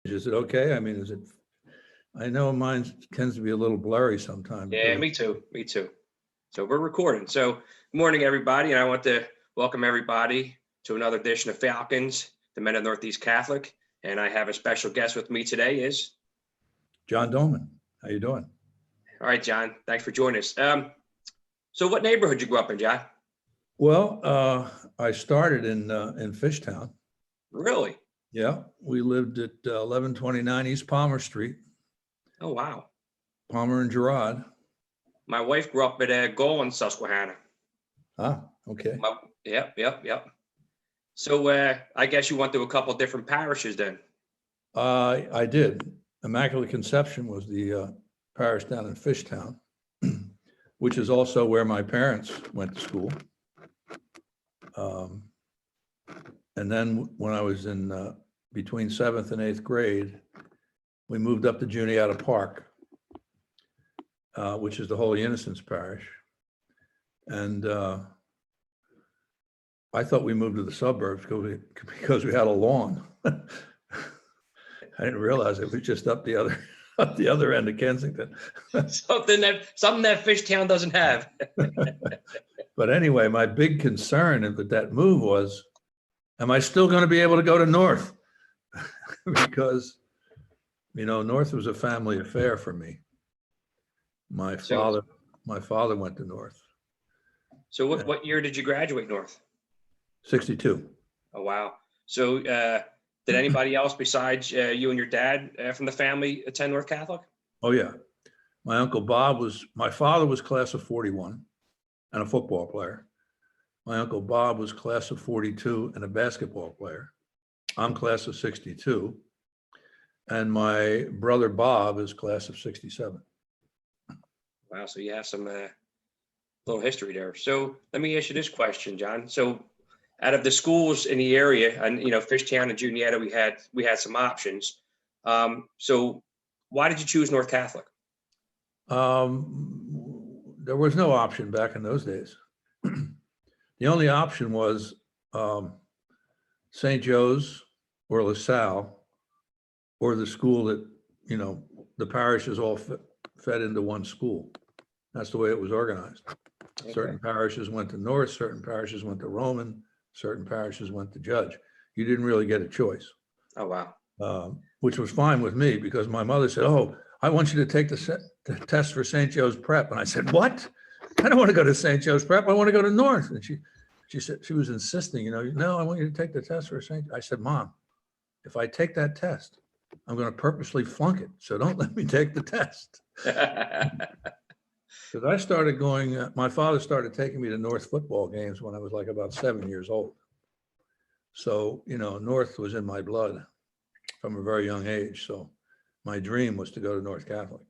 Is it okay? I mean, is it, I know mine tends to be a little blurry sometimes. Yeah, me too. Me too. So we're recording. So good morning, everybody. And I want to welcome everybody to another edition of Falcons, the Men of Northeast Catholic. And I have a special guest with me today is John Doman. How you doing? all right, John. Thanks for joining us. So what neighborhood you grew up in, John? Well, I started in Fishtown. Really? Yeah, we lived at 1129 East Palmer Street, Oh, wow. Palmer and Girard. My wife grew up at Goal in Susquehanna. Ah, okay. Yep. So I guess you went through a couple different parishes then. I did. Immaculate Conception was the parish down in Fishtown, which is also where my parents went to school. And then when I was in between 7th and 8th grade, we moved up to Juniata Park, which is the Holy Innocents Parish. And I thought we moved to the suburbs because we had a lawn. I didn't realize it was just up the other end of Kensington. something that Fishtown doesn't have. But anyway, my big concern with that move was, am I still going to be able to go to North? Because, you know, North was a family affair for me. My father went to North. So what year did you graduate North? 62. Oh, wow. So did anybody else besides you and your dad from the family attend North Catholic? Oh, yeah. My Uncle Bob my father was class of 41 and a football player. My Uncle Bob was class of 42 and a basketball player. I'm class of 62. And my brother Bob is class of 67. Wow. So you have some little history there. So let me ask you this question, John. So out of the schools in the area, and you know, Fishtown and Juniata, we had some options. So why did you choose North Catholic? There was no option back in those days. The only option was St. Joe's or LaSalle, or the school that, you know, the parishes all fed into one school. That's the way it was organized. Okay. Certain parishes went to North, certain parishes went to Roman, certain parishes went to Judge. You didn't really get a choice. Oh, wow. Which was fine with me because my mother said, "Oh, I want you to take the test for St. Joe's Prep." And I said, "What? I don't want to go to St. Joe's Prep. I want to go to North." And she said, she was insisting, you know, "No, I want you to take the test for St." I said, "Mom, if I take that test, I'm going to purposely flunk it. So don't let me take the test." Because I started going, my father started taking me to North football games when I was like about 7 years old. So, you know, North was in my blood from a very young age. So my dream was to go to North Catholic.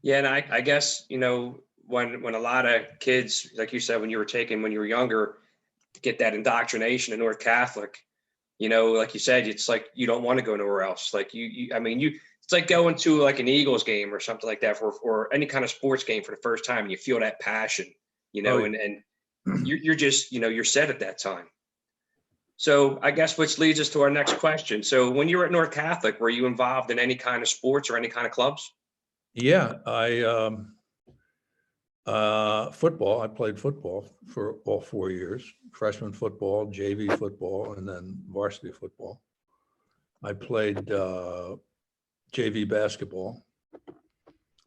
Yeah, and I guess, you know, when a lot of kids, like you said, when you were younger, get that indoctrination in North Catholic, you know, like you said, it's like you don't want to go nowhere else. Like it's like going to like an Eagles game or something like that, or any kind of sports game for the first time, and you feel that passion, you know, and you're just, you know, you're set at that time. So I guess which leads us to our next question. So when you were at North Catholic, were you involved in any kind of sports or any kind of clubs? Yeah, football. I played football for all 4 years, freshman football, JV football, and then varsity football. I played JV basketball.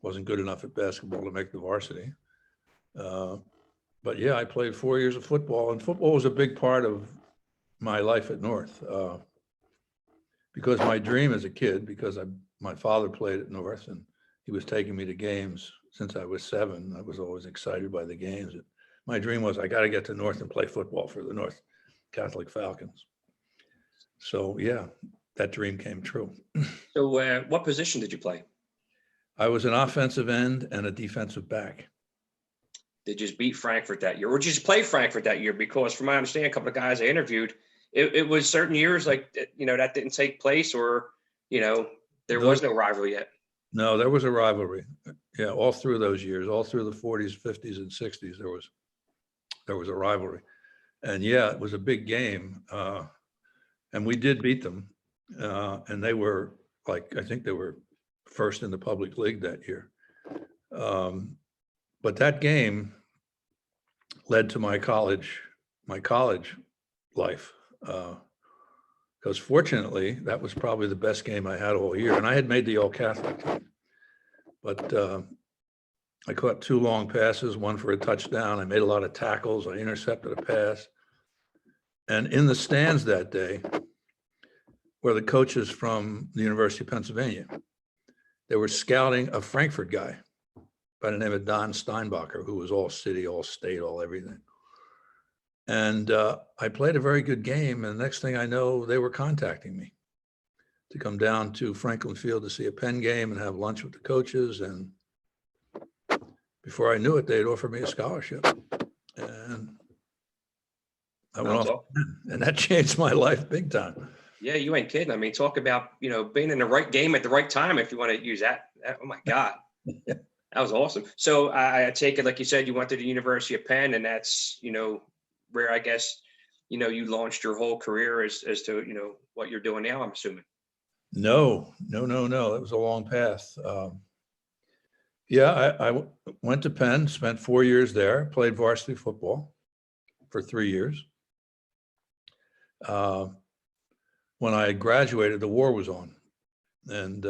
Wasn't good enough at basketball to make the varsity. But yeah, I played 4 years of football, and football was a big part of my life at North. Because my dream as a kid, because my father played at North and he was taking me to games since I was 7. I was always excited by the games. My dream was I got to get to North and play football for the North Catholic Falcons. So yeah, that dream came true. So what position did you play? I was an offensive end and a defensive back. Did you just beat Frankfurt that year? Or did you just play Frankfurt that year? Because from my understanding, a couple of guys I interviewed, it was certain years like, you know, that didn't take place, or, you know, there was no rivalry yet. No, there was a rivalry. Yeah, all through those years, all through the 40s, 50s, and 60s, there was a rivalry. And yeah, it was a big game. And we did beat them. And they were I think they were first in the public league that year. But that game led to my college life. Because fortunately, that was probably the best game I had all year. And I had made the All-Catholic team. But I caught 2 long passes, one for a touchdown. I made a lot of tackles. I intercepted a pass. And in the stands that day were the coaches from the University of Pennsylvania. They were scouting a Frankfurt guy by the name of Don Steinbacher, who was all city, all state, all everything. And I played a very good game. And the next thing I know, they were contacting me to come down to Franklin Field to see a Penn game and have lunch with the coaches. And before I knew it, they'd offered me a scholarship. And I went off, and that changed my life big time. Yeah, you ain't kidding. I mean, talk about, being in the right game at the right time, if you want to use that. Oh my God. That was awesome. So I take it, like you said, you went to the University of Penn, and that's, where I guess, you launched your whole career as to, what you're doing now, I'm assuming. No. It was a long path. I went to Penn, spent 4 years there, played varsity football for 3 years. When I graduated, the war was on, and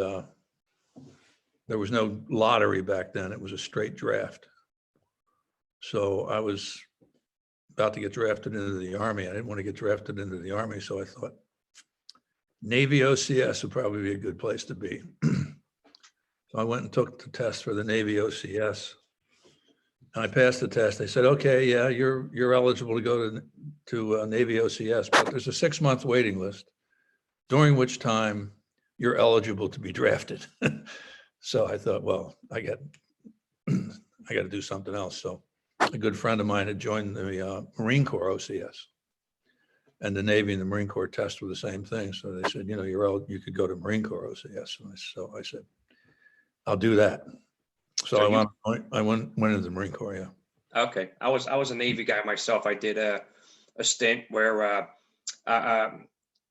there was no lottery back then. It was a straight draft. So I was about to get drafted into the Army. I didn't want to get drafted into the Army, so I thought Navy OCS would probably be a good place to be. So I went and took the test for the Navy OCS, and I passed the test. They said, "Okay, yeah, you're eligible to go to Navy OCS, but there's a 6-month waiting list, during which time you're eligible to be drafted." So I thought, well, I got to do something else. So a good friend of mine had joined the Marine Corps OCS, and the Navy and the Marine Corps test were the same thing. So they said, you could go to Marine Corps OCS. So I said, I'll do that. So I went into the Marine Corps. Yeah. Okay. I was a Navy guy myself. I did a stint where I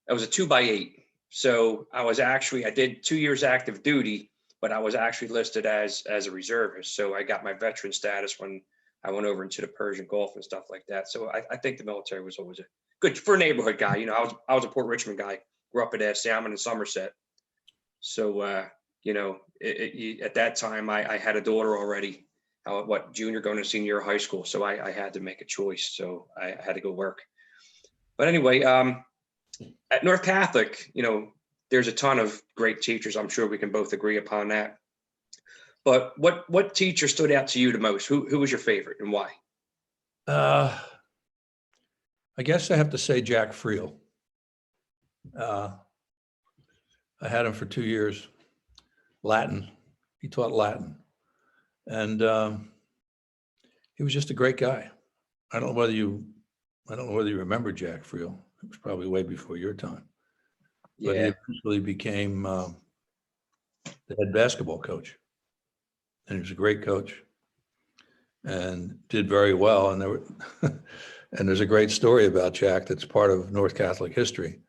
was a 2x8. So I did 2 years active duty, but I was actually listed as a reservist. So I got my veteran status when I went over into the Persian Gulf and stuff like that. So I think the military was always good for a neighborhood guy. I was a Port Richmond guy, grew up at Salmon and Somerset. So, at that time I had a daughter already, junior going to senior year of high school. So I had to make a choice. So I had to go work. But anyway, at North Catholic, there's a ton of great teachers. I'm sure we can both agree upon that. But what teacher stood out to you the most? Who was your favorite and why? I guess I have to say Jack Friel. I had him for 2 years. Latin. He taught Latin. And he was just a great guy. I don't know whether you remember Jack Friel. It was probably way before your time. Yeah. But he eventually became the head basketball coach. And he was a great coach and did very well. And and there's a great story about Jack that's part of North Catholic history.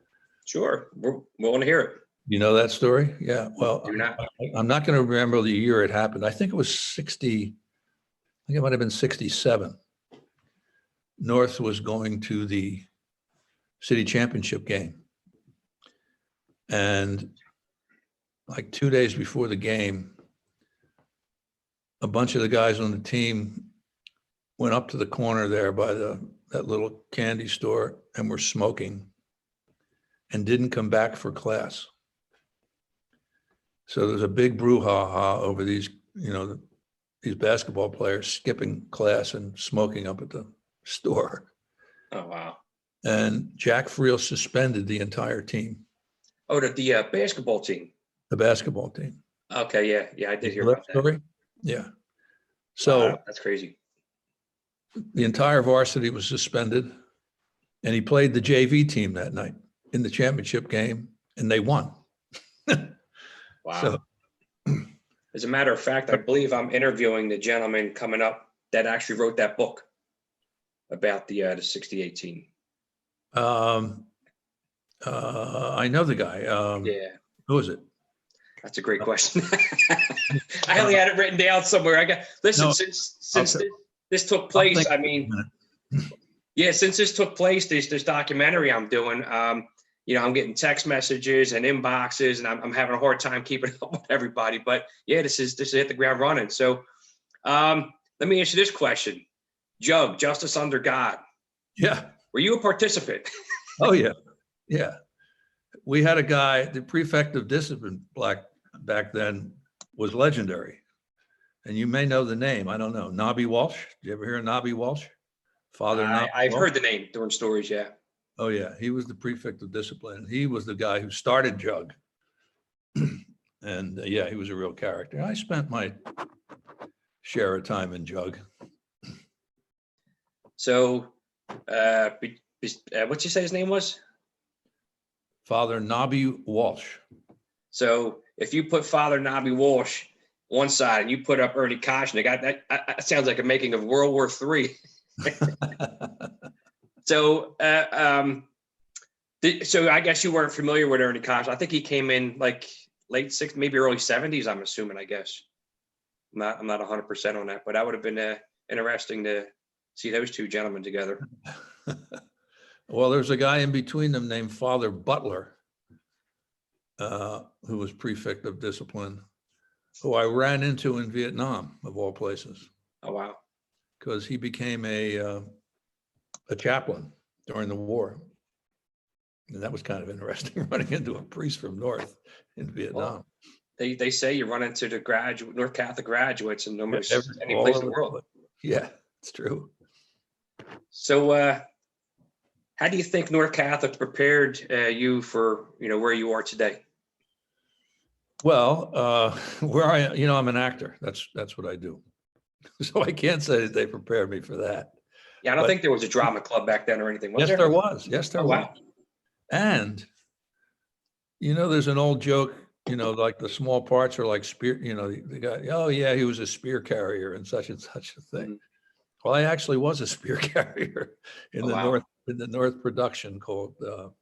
Sure. We want to hear it. You know that story? Yeah. Well, Do not. I'm not going to remember the year it happened. I think it was 60. I think it might have been 67. North was going to the city championship game. And like 2 days before the game, a bunch of the guys on the team went up to the corner there by that little candy store and were smoking and didn't come back for class. So there's a big brouhaha over these basketball players skipping class and smoking up at the store. Oh, wow. And Jack Friel suspended the entire team. Oh, the basketball team. The basketball team. Okay, yeah, I did hear about that. Story? Yeah. So wow, that's crazy. The entire varsity was suspended, and he played the JV team that night in the championship game, and they won. Wow. So, as a matter of fact, I believe I'm interviewing the gentleman coming up that actually wrote that book about the 68 team. I know the guy. Yeah, Who is it? that's a great question. I only had it written down somewhere. Listen, No, since tell- this took I'll place, think I of it in a mean, minute. yeah, since this took place, this documentary I'm doing, I'm getting text messages and inboxes, and I'm having a hard time keeping up with everybody. But yeah, this is hit the ground running. So let me ask you this question: Jug, Justice Under God, Yeah. were you a participant? Oh, yeah. Yeah. We had a guy, the prefect of discipline back then was legendary. And you may know the name. I don't know. Nobby Walsh. Did you ever hear of Nobby Walsh? Father Nobby I've Walsh? heard the name during stories. Yeah. Oh, yeah. He was the prefect of discipline. He was the guy who started Jug. And yeah, he was a real character. I spent my share of time in Jug. So, what'd you say his name was? Father Nobby Walsh. So, if you put Father Nobby Walsh one side and you put up Ernie Koshnick, that sounds like a making of World War III. So, so I guess you weren't familiar with Ernie Koshnick. I think he came in like late 60s, maybe early 70s. I'm assuming. I guess I'm not 100% on that, but that would have been interesting to see those two gentlemen together. Well, there's a guy in between them named Father Butler, who was prefect of discipline, who I ran into in Vietnam, of all places. Oh wow! Because he became a chaplain during the war, and that was kind of interesting, running into a priest from North in Vietnam. Well, they say you run into the North Catholic graduates in almost any all place in over the world. Yeah, it's true. So, how do you think North Catholic prepared you for where you are today? Well, I'm an actor. That's what I do. So I can't say that they prepared me for that. Yeah, I don't But think there was a drama club back then or anything, was yes, there? there was. Yes, there Oh was. wow! And there's an old joke. Like the small parts are like spear. The guy. Oh yeah, he was a spear carrier and such a thing. Mhm. Well, I actually was a spear carrier in Oh, the wow. North production called what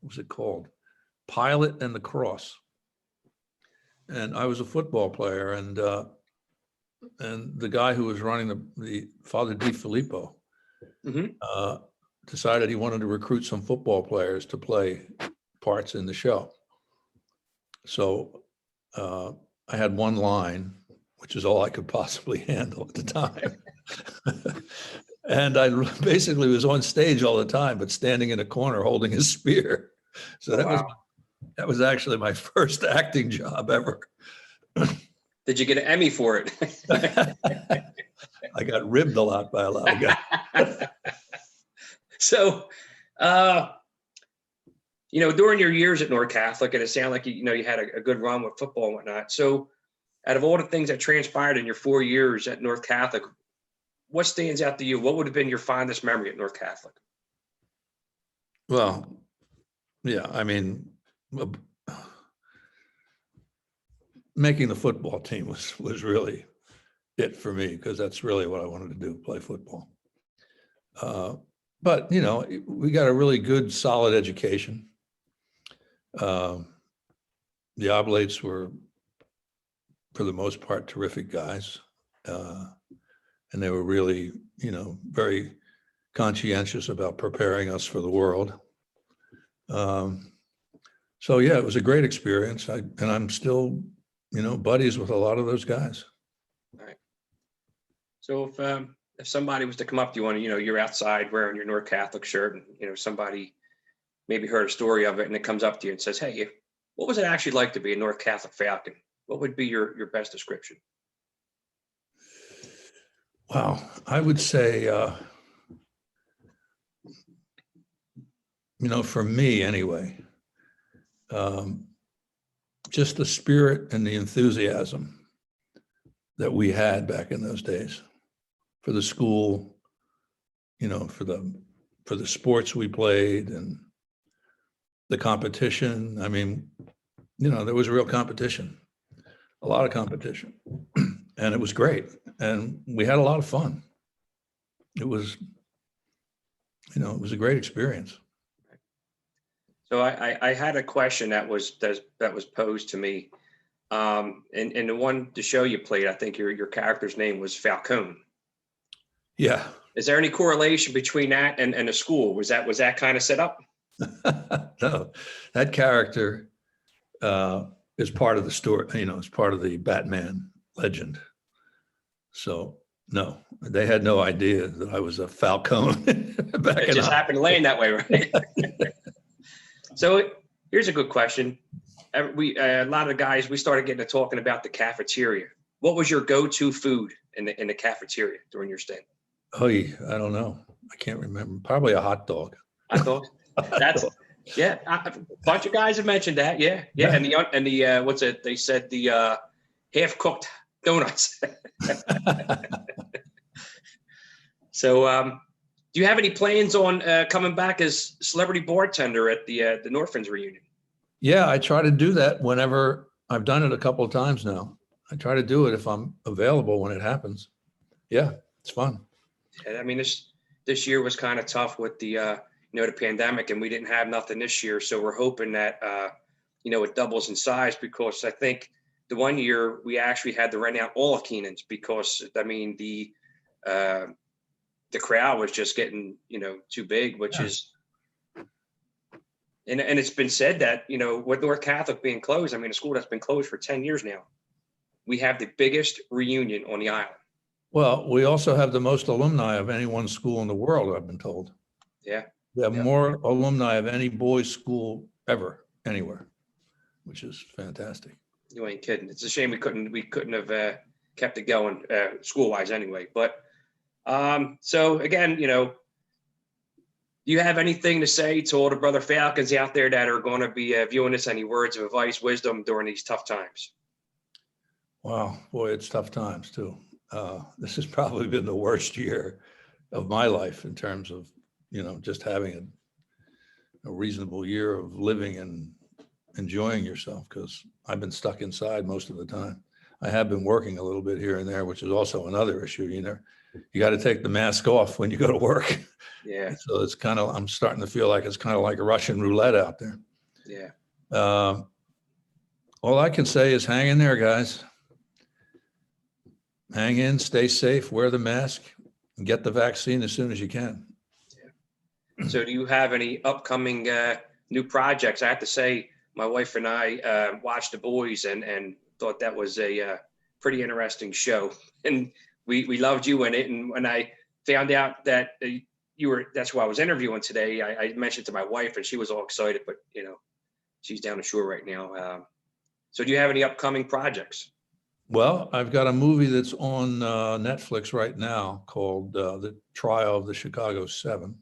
was it called? Pilot and the Cross. And I was a football player, and the guy who was running the Father Di Filippo Mhm. decided he wanted to recruit some football players to play parts in the show. So I had one line, which is all I could possibly handle at the time. And I basically was on stage all the time, but standing in a corner holding a spear. So that was actually my first acting job ever. Did you get an Emmy for it? I got ribbed a lot by a lot of guys. So, during your years at North Catholic, and it sounded like you had a good run with football and whatnot. So, out of all the things that transpired in your 4 years at North Catholic, what stands out to you? What would have been your fondest memory at North Catholic? Well, yeah, I mean, making the football team was really it for me, because that's really what I wanted to do, play football. But we got a really good, solid education. The Oblates were, for the most part, terrific guys, and they were really, very conscientious about preparing us for the world. So yeah, it was a great experience. And I'm still, buddies with a lot of those guys. All right. So if somebody was to come up to you and you're outside wearing your North Catholic shirt, and somebody maybe heard a story of it, and it comes up to you and says, "Hey, what was it actually like to be a North Catholic Falcon?" What would be your best description? Wow, I would say, for me anyway, just the spirit and the enthusiasm that we had back in those days for the school, for the sports we played and the competition. I mean, there was real competition, a lot of competition, and it was great. And we had a lot of fun. It was, it was a great experience. So I had a question that was posed to me. And the show you played, I think your character's name was Falcone. Yeah. Is there any correlation between that and the school? Was that kind of set up? No, that character is part of the story, it's part of the Batman legend. So no, they had no idea that I was a Falcone back It in just happened to land that way, right? So here's a good question. A lot of the guys, we started getting to talking about the cafeteria. What was your go-to food in the cafeteria during your stay? Oh, I don't know. I can't remember. Probably a hot dog. Hot dog. That's yeah. A bunch of guys have mentioned that. Yeah, yeah. And the what's it? They said the half-cooked donuts. So, do you have any plans on coming back as celebrity bartender at the Northlands reunion? Yeah, I try to do that whenever. I've done it a couple of times now. I try to do it if I'm available when it happens. Yeah, it's fun. Yeah, I mean, this year was kind of tough with the the pandemic, and we didn't have nothing this year. So we're hoping that it doubles in size, because I think the one year we actually had to rent out all of Keenan's, because I mean the crowd was just getting too big, which is. And it's been said that, with North Catholic being closed, I mean, a school that's been closed for 10 years now, we have the biggest reunion on the island. Well, we also have the most alumni of any one school in the world, I've been told. Yeah. We have more alumni of any boys' school ever, anywhere, which is fantastic. You ain't kidding. It's a shame we couldn't have kept it going school-wise anyway. But so again, do you have anything to say to all the brother Falcons out there that are going to be viewing this? Any words of advice, wisdom during these tough times? Wow, boy, it's tough times too. This has probably been the worst year of my life in terms of, just having a reasonable year of living and enjoying yourself, because I've been stuck inside most of the time. I have been working a little bit here and there, which is also another issue. You got to take the mask off when you go to work. Yeah. So it's I'm starting to feel like it's kind of like a Russian roulette out there. Yeah. All I can say is hang in there, guys. Hang in, stay safe, wear the mask, and get the vaccine as soon as you can. Yeah. So do you have any upcoming new projects? I have to say, my wife and I watched The Boys and thought that was a pretty interesting show. And we loved you in it. And when I found out that that's who I was interviewing today, I mentioned to my wife, and she was all excited, but she's down the shore right now. So do you have any upcoming projects? Well, I've got a movie that's on Netflix right now called The Trial of the Chicago 7.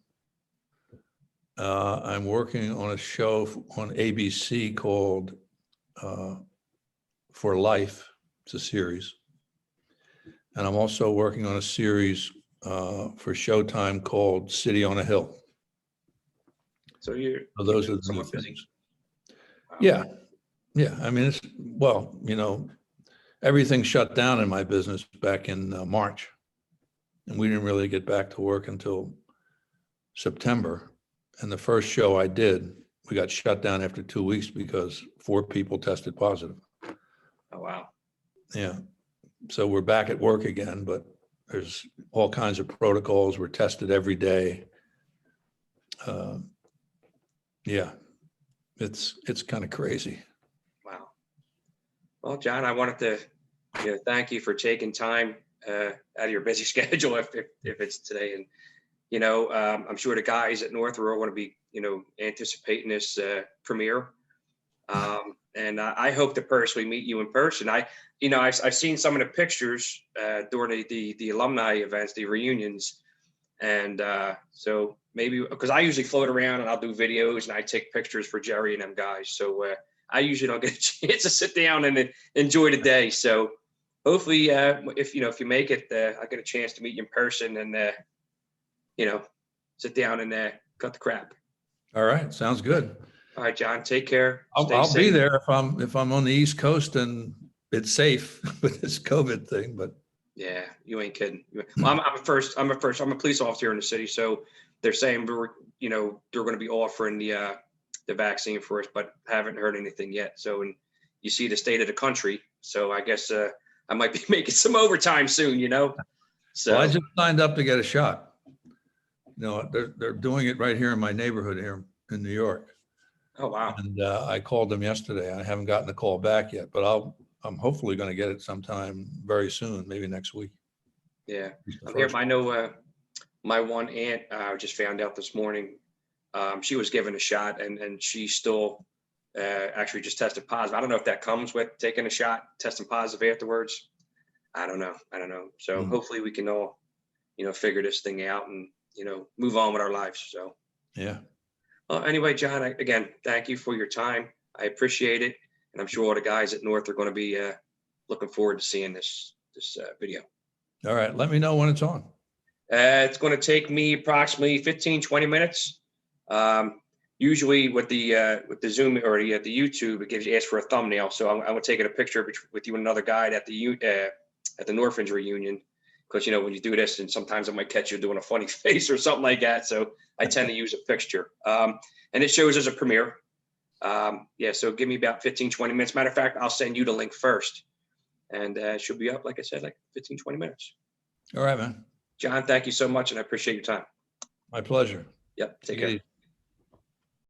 I'm working on a show on ABC called For Life. It's a series. And I'm also working on a series for Showtime called City on a Hill. So those are the new busy. things. Wow. Yeah. I mean, everything shut down in my business back in March, and we didn't really get back to work until September. And the first show I did, we got shut down after 2 weeks because 4 people tested positive. Oh, wow. Yeah. So we're back at work again, but there's all kinds of protocols. We're tested every day. Yeah, it's kind of crazy. Wow. Well, John, I wanted to thank you for taking time out of your busy schedule, if it's today. And I'm sure the guys at North are going to be anticipating this premiere. And I hope to personally meet you in person. I've seen some of the pictures during the alumni events, the reunions, and so maybe, because I usually float around and I'll do videos and I take pictures for Jerry and them guys. So I usually don't get a chance to sit down and enjoy the day. So hopefully, if you make it, I get a chance to meet you in person and sit down and cut the crap. All right, sounds good. All right, John, take care. I'll be there if I'm on the East Coast and it's safe with this COVID thing, but yeah, you ain't kidding. Well, I'm a police officer here in the city, so they're saying they're going to be offering the the vaccine for us, but haven't heard anything yet. So, and you see the state of the country. So I guess I might be making some overtime soon, you know? So Well, I just signed up to get a shot. No, they're doing it right here in my neighborhood here in New York. oh, wow. And I called them yesterday. I haven't gotten the call back yet, but I'm hopefully going to get it sometime very soon, maybe next week. Yeah. The I'm here. first I know my one aunt, I just found out this morning, she was given a shot and she still actually just tested positive. I don't know if that comes with taking a shot, testing positive afterwards. I don't know. So Mm. hopefully we can all, figure this thing out and, move on with our lives. So, Yeah. well, anyway, John, again, thank you for your time. I appreciate it. And I'm sure all the guys at North are going to be looking forward to seeing this video. All right. Let me know when it's on. It's going to take me approximately 15, 20 minutes. Usually with the Zoom or the YouTube, it gives you ask for a thumbnail. So I'm taking a picture with you and another guy at the Northridge reunion, because when you do this, and sometimes I might catch you doing a funny face or something like that. So I tend to use a fixture, and it shows as a premiere. Yeah, so give me about 15, 20 minutes. Matter of fact, I'll send you the link first, and it should be up, like I said, like 15, 20 minutes. All right, man. John, thank you so much, and I appreciate your time. My pleasure. Yep, take Take it care. easy.